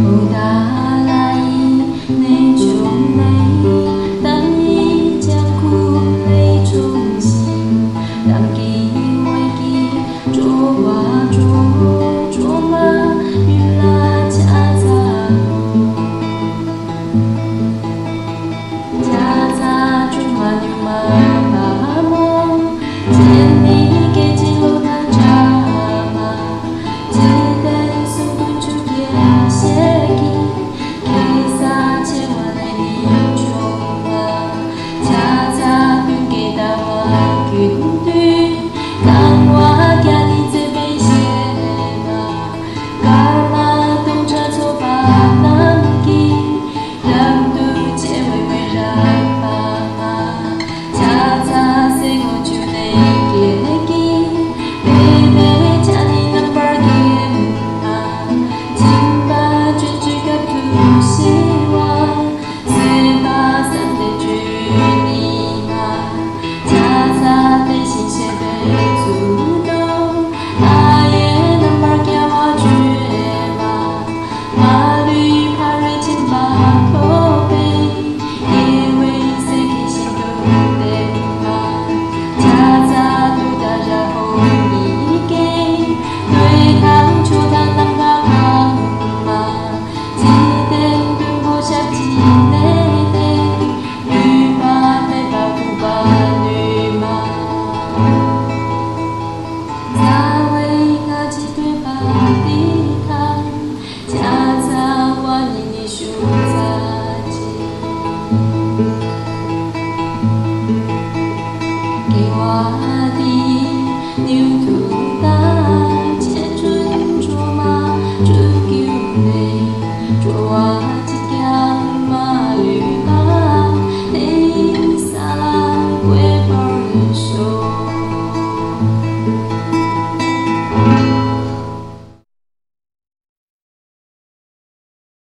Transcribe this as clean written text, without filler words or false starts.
不打来你就泪，但已将苦泪冲洗，当记为记，捉哇捉嘛，雨啦恰恰恰恰捉嘛牛嘛巴莫，见你给进路难查嘛，记得速度就给写记，给撒千万对你穷嘛，恰恰对给大我军队，当我家的这杯血嘛，嘎啦东茶错把难记，让度结尾为让爸妈，恰恰是我就得给记，baby家你能把给嘛，今把追追个不希望，随把三的距离嘛，恰恰对心血被主动，爱也能把给我绝嘛，马驴怕瑞金把口碑，因为谁给心都得嘛，恰恰都大家后一给，对抗出他当他行嘛，记得对不下记内的，女把被保护把女嘛，在为他记对把地堂，恰恰我你数杂记，给我的牛犊。